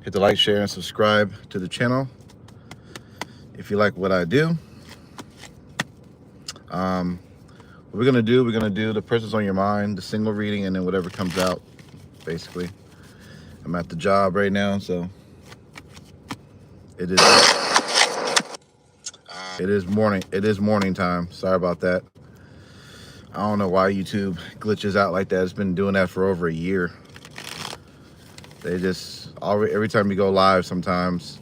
Hit the like, share, and subscribe to the channel if you like what I do. What we're gonna do the person's on your mind, the single reading, and then whatever comes out, basically. I'm at the job right now, so it is morning time. Sorry about that. I don't know why YouTube glitches out like that. It's been doing that for over a year. They just every time you go live, sometimes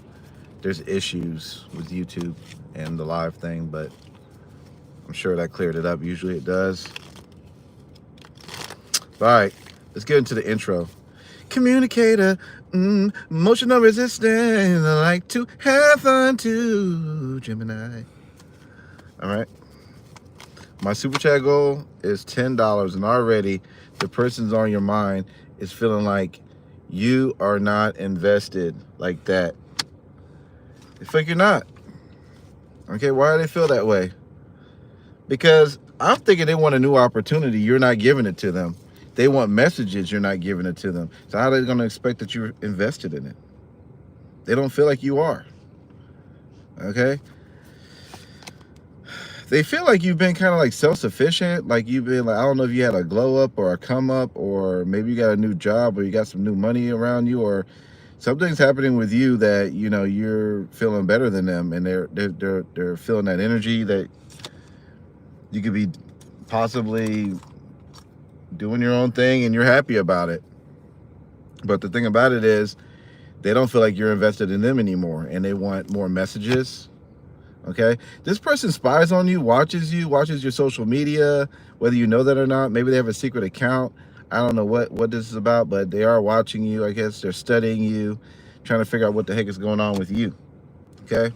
there's issues with YouTube and the live thing, but I'm sure that cleared it up. Usually it does. All right, let's get into the intro. Communicator, emotional resistant, I like to have fun too, Gemini. All right. My super chat goal is $10, and already the person's on your mind is feeling like you are not invested like that. They feel like you're not. Okay, why do they feel that way? Because I'm thinking they want a new opportunity. You're not giving it to them. They want messages. You're not giving it to them. So how are they going to expect that you're invested in it? They don't feel like you are. Okay? They feel like you've been kind of like self-sufficient. Like you've been like, I don't know if you had a glow up or a come up, or maybe you got a new job, or you got some new money around you, or something's happening with you that, you know, you're feeling better than them, and they're feeling that energy that you could be possibly doing your own thing and you're happy about it. But the thing about it is they don't feel like you're invested in them anymore, and they want more messages. Okay, this person spies on you, watches your social media, whether you know that or not. Maybe they have a secret account. I don't know what this is about, but they are watching you. I guess they're studying you, trying to figure out what the heck is going on with you. Okay,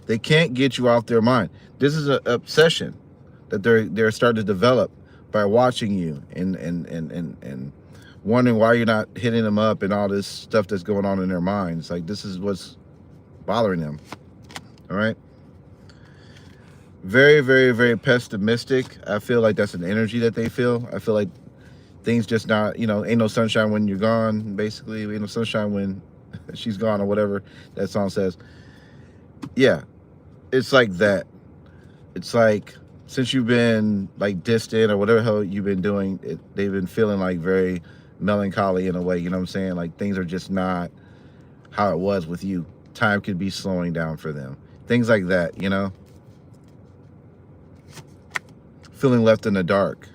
they can't get you off their mind. This is an obsession that they're starting to develop by watching you and wondering why you're not hitting them up and all this stuff that's going on in their minds. Like, this is what's bothering them. All right, very, very, very pessimistic. I feel like that's an energy that they feel. I feel like things just not, you know, ain't no sunshine when you're gone. Basically, ain't no sunshine when she's gone, or whatever that song says. Yeah, it's like that. It's like, since you've been like distant or whatever hell you've been doing, they've been feeling like very melancholy in a way. You know what I'm saying? Like, things are just not how it was with you. Time could be slowing down for them. Things like that, you know? Feeling left in the dark.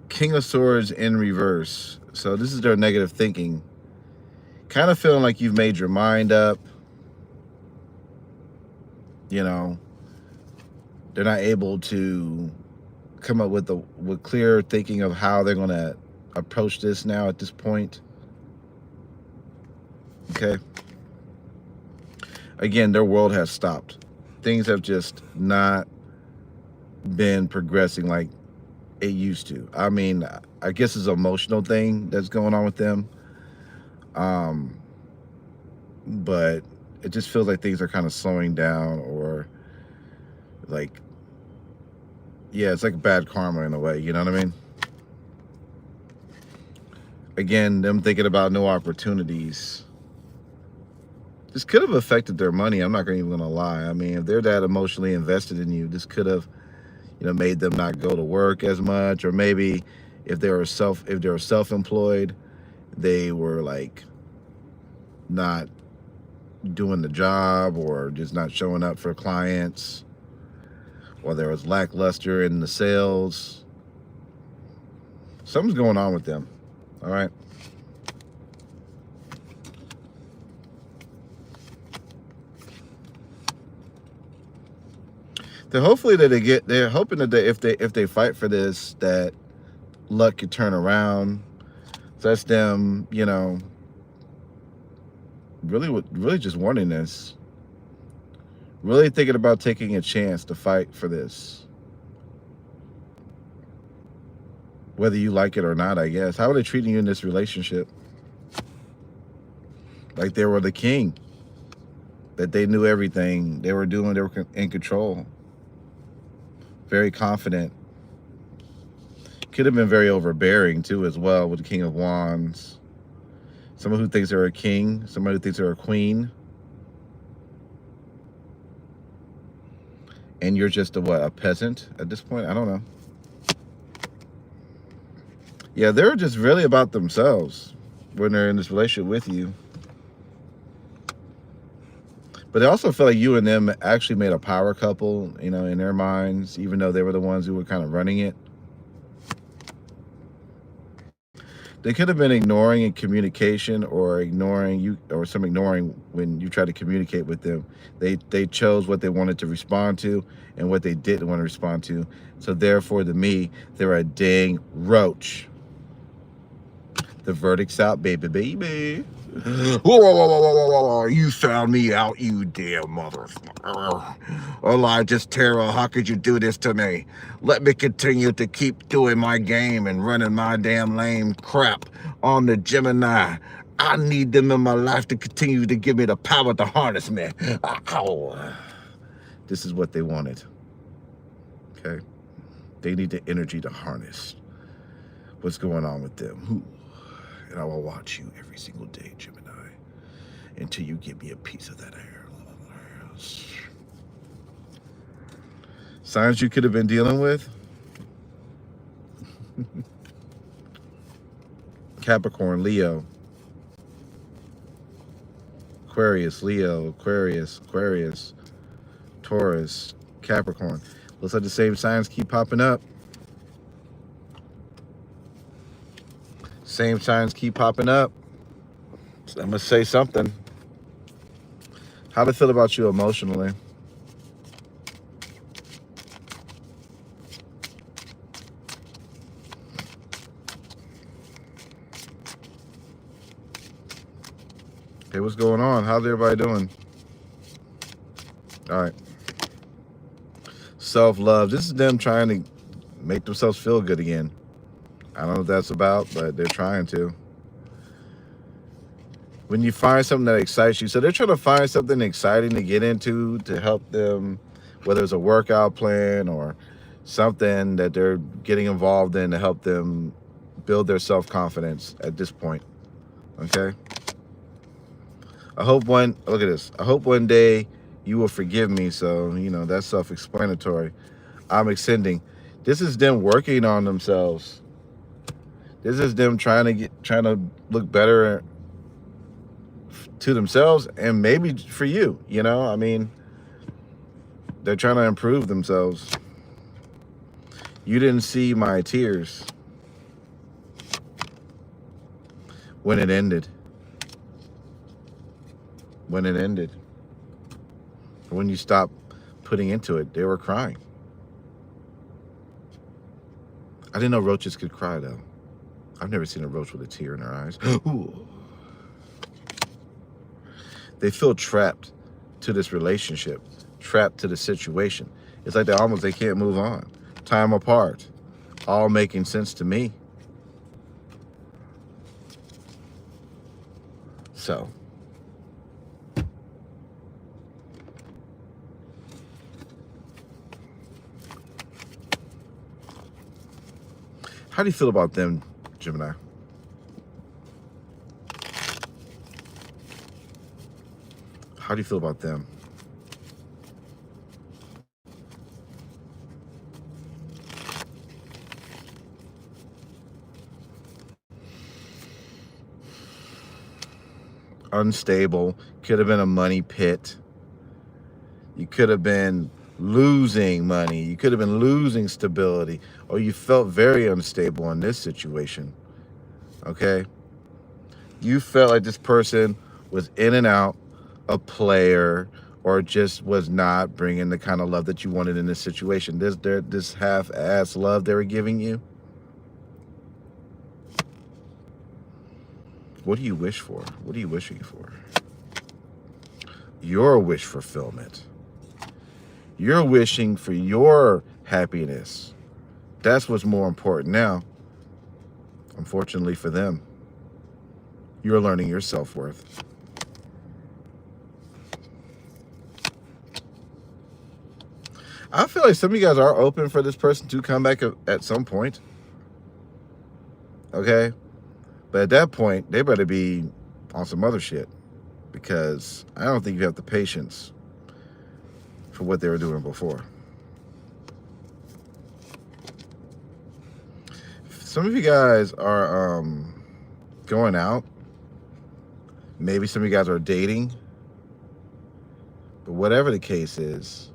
King of Swords in reverse. So this is their negative thinking. Kind of feeling like you've made your mind up. You know, they're not able to come up with clear thinking of how they're going to approach this now at this point. Okay. Again, their world has stopped. Things have just not been progressing like it used to. I mean, I guess it's an emotional thing that's going on with them. But it just feels like things are kind of slowing down, or like, yeah, it's like bad karma in a way. You know what I mean? Again, them thinking about new opportunities. This could have affected their money. I'm not even going to lie. I mean, if they're that emotionally invested in you, this could have, you know, made them not go to work as much. Or maybe if they were self-employed, they were like not doing the job, or just not showing up for clients, or there was lackluster in the sales. Something's going on with them. All right. They're hoping that if they fight for this, that luck could turn around. So that's them, you know, really just wanting this. Really thinking about taking a chance to fight for this. Whether you like it or not, I guess. How are they treating you in this relationship? Like they were the king. That they knew everything. They were in control. Very confident. Could have been very overbearing too as well with the King of Wands. Someone who thinks they're a king, somebody who thinks they're a queen. And you're just a peasant at this point? I don't know. Yeah, they're just really about themselves when they're in this relationship with you. But they also feel like you and them actually made a power couple, you know, in their minds, even though they were the ones who were kind of running it. They could have been ignoring in communication or ignoring you, or some ignoring when you try to communicate with them. They chose what they wanted to respond to and what they didn't want to respond to. So therefore, to me, they're a dang roach. The verdict's out, baby. You found me out, you damn motherfucker. Elijahtarot, how could you do this to me? Let me continue to keep doing my game and running my damn lame crap on the Gemini. I need them in my life to continue to give me the power to harness me. Ow. This is what they wanted. Okay? They need the energy to harness what's going on with them. And I will watch you every single day, Gemini, until you give me a piece of that air. Signs you could have been dealing with? Capricorn, Leo, Aquarius, Leo, Aquarius, Taurus, Capricorn. Looks like the same signs keep popping up. Same signs keep popping up. So I'm going to say something. How do they feel about you emotionally? Hey, what's going on? How's everybody doing? All right. Self-love. This is them trying to make themselves feel good again. I don't know what that's about, but they're trying to. When you find something that excites you, so they're trying to find something exciting to get into to help them, whether it's a workout plan or something that they're getting involved in to help them build their self-confidence at this point. Okay? I hope look at this. I hope one day you will forgive me. So, you know, that's self-explanatory. I'm extending. This is them working on themselves. This is them trying to look better to themselves and maybe for you, you know? I mean, they're trying to improve themselves. You didn't see my tears when it ended. When it ended. When you stopped putting into it, they were crying. I didn't know roaches could cry, though. I've never seen a roach with a tear in their eyes. Ooh. They feel trapped to this relationship, trapped to the situation. It's like they can't move on. Time apart. All making sense to me. So. How do you feel about them, Gemini? How do you feel about them? Unstable. Could have been a money pit. You could have been losing money. You could have been losing stability. Or you felt very unstable in this situation. Okay? You felt like this person was in and out, a player, or just was not bringing the kind of love that you wanted in this situation. This half-ass love they were giving you. What do you wish for? What are you wishing for? Your wish fulfillment. You're wishing for your happiness. That's what's more important now. Unfortunately for them, you're learning your self-worth. I feel like some of you guys are open for this person to come back at some point. Okay? But at that point, they better be on some other shit, because I don't think you have the patience for what they were doing before. Some of you guys are going out. Maybe some of you guys are dating. But whatever the case is,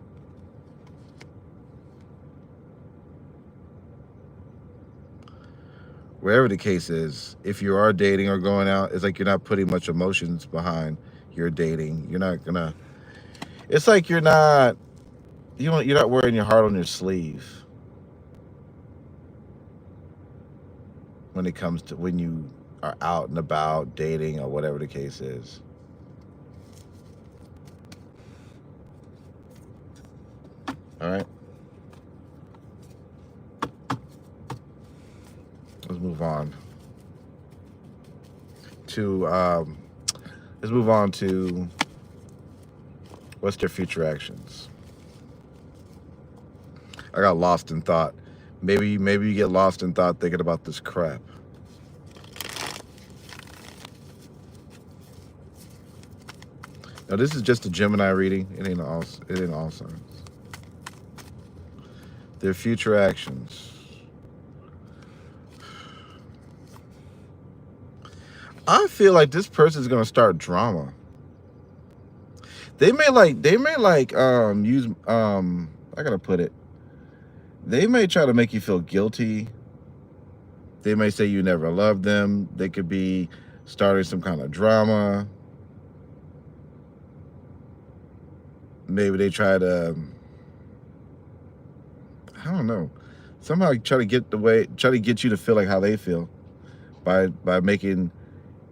if you are dating or going out, it's like you're not putting much emotions behind your dating. You're not gonna. It's like you're not wearing your heart on your sleeve when it comes to when you are out and about dating or whatever the case is. All right. Let's move on to what's their future actions. I got lost in thought. Maybe you get lost in thought thinking about this crap. Now this is just a Gemini reading. It ain't all signs. Their future actions. I feel like this person is gonna start drama. They may use I gotta put it. They may try to make you feel guilty. They may say you never loved them. They could be starting some kind of drama. Maybe they try to, I don't know, somehow try to get you to feel like how they feel by making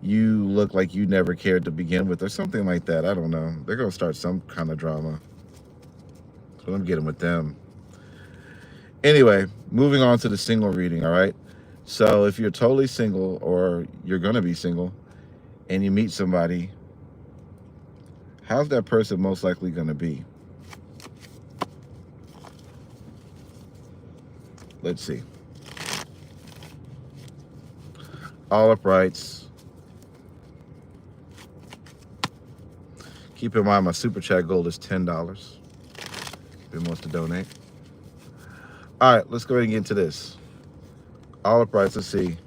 you look like you never cared to begin with or something like that. I don't know. They're going to start some kind of drama. That's what I'm getting with them. Anyway, moving on to the single reading, all right? So if you're totally single or you're going to be single and you meet somebody, how's that person most likely going to be? Let's see. All uprights. Keep in mind my super chat goal is $10. If anyone wants to donate. All right, let's go ahead and get into this. All uprights, let's see.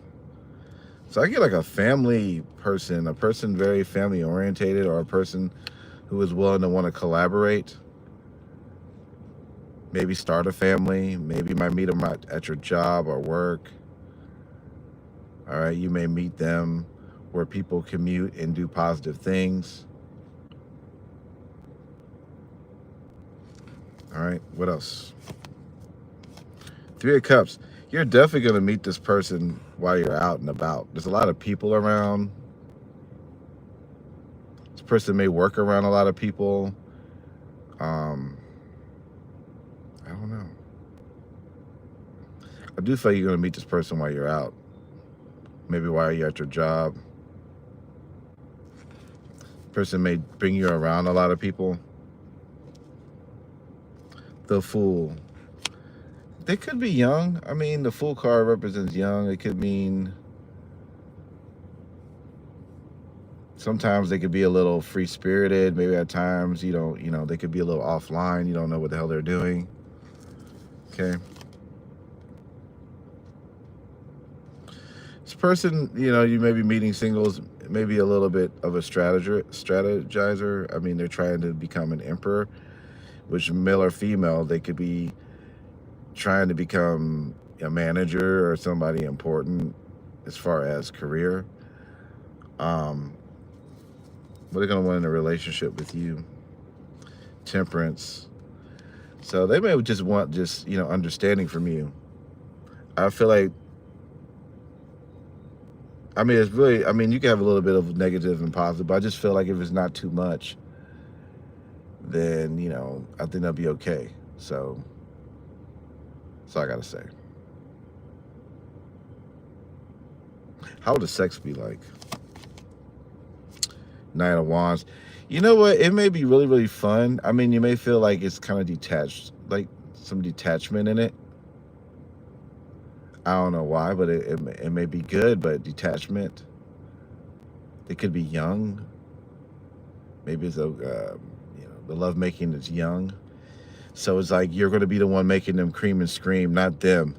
So I get like a family person, a person very family orientated, or a person who is willing to want to collaborate. Maybe start a family. Maybe you might meet them at your job or work. All right, you may meet them where people commute and do positive things. All right, what else? Three of Cups. You're definitely going to meet this person while you're out and about. There's a lot of people around. This person may work around a lot of people. I don't know. I do feel like you're going to meet this person while you're out. Maybe while you're at your job. Person may bring you around a lot of people. The Fool. They could be young. I mean, the Fool card represents young. It could mean sometimes they could be a little free-spirited. Maybe at times, they could be a little offline. You don't know what the hell they're doing. Okay. This person, you may be meeting singles, maybe a little bit of a strategizer. I mean, they're trying to become an emperor, which male or female, they could be trying to become a manager or somebody important as far as career. But they're going to want in a relationship with you. Temperance. So they may just want understanding from you. I feel like, it's really, you can have a little bit of negative and positive, but I just feel like if it's not too much, then, I think they'll be okay. So that's all I got to say. How would the sex be like? Nine of Wands. You know what? It may be really, really fun. You may feel like it's kind of detached, like some detachment in it. I don't know why, but it may be good, but detachment. It could be young. Maybe it's the lovemaking is young. So it's like you're going to be the one making them cream and scream, not them.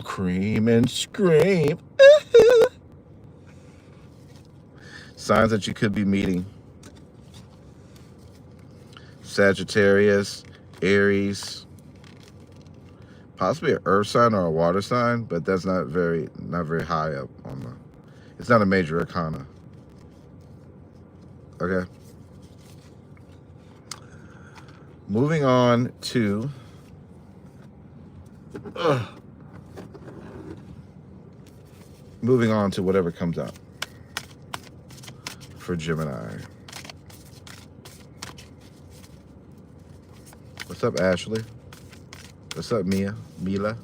Cream and scream. Signs that you could be meeting: Sagittarius, Aries, possibly an earth sign or a water sign, but that's not very high up on the. It's not a major arcana. Okay. Moving on to whatever comes out for Gemini. What's up, Ashley? What's up, Mila?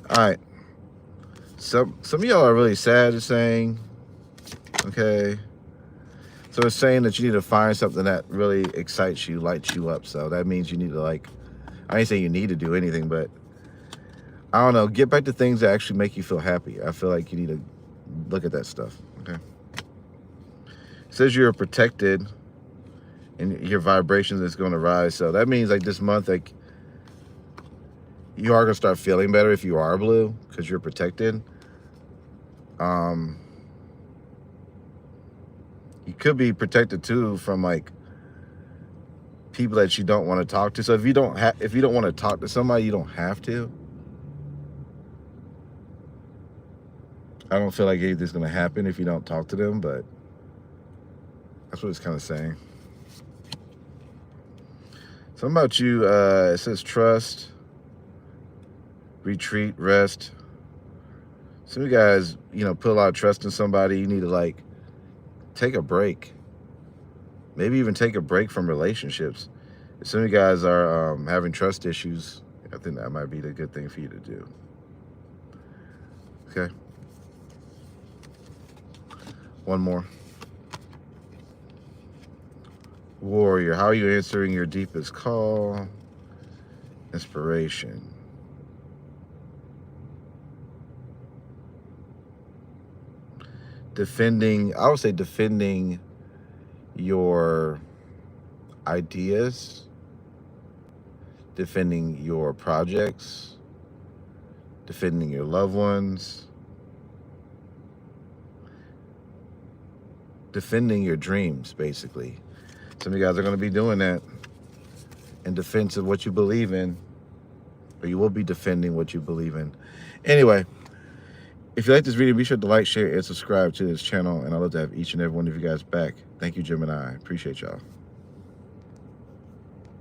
All right. Some of y'all are really sad, it's saying. Okay. So it's saying that you need to find something that really excites you, lights you up. So that means you need to, like, I ain't saying you need to do anything, but I don't know, get back to things that actually make you feel happy. I feel like you need to look at that stuff. Okay. It says you're protected and your vibrations is going to rise. So that means like this month, like, you are going to start feeling better if you are blue because you're protected. You could be protected too from like people that you don't want to talk to. So if you don't want to talk to somebody, you don't have to. I don't feel like anything's going to happen if you don't talk to them, but that's what it's kind of saying. Something about you, it says trust, retreat, rest. Some of you guys, put a lot of trust in somebody. You need to like take a break. Maybe even take a break from relationships. If some of you guys are having trust issues, I think that might be the good thing for you to do. Okay. One more. Warrior, how are you answering your deepest call? Inspiration. I would say defending your ideas, defending your projects, defending your loved ones, defending your dreams, basically. Some of you guys are going to be doing that in defense of what you believe in, or you will be defending what you believe in. Anyway, if you like this video, be sure to like, share, and subscribe to this channel, and I'd love to have each and every one of you guys back. Thank you, Gemini. Appreciate y'all.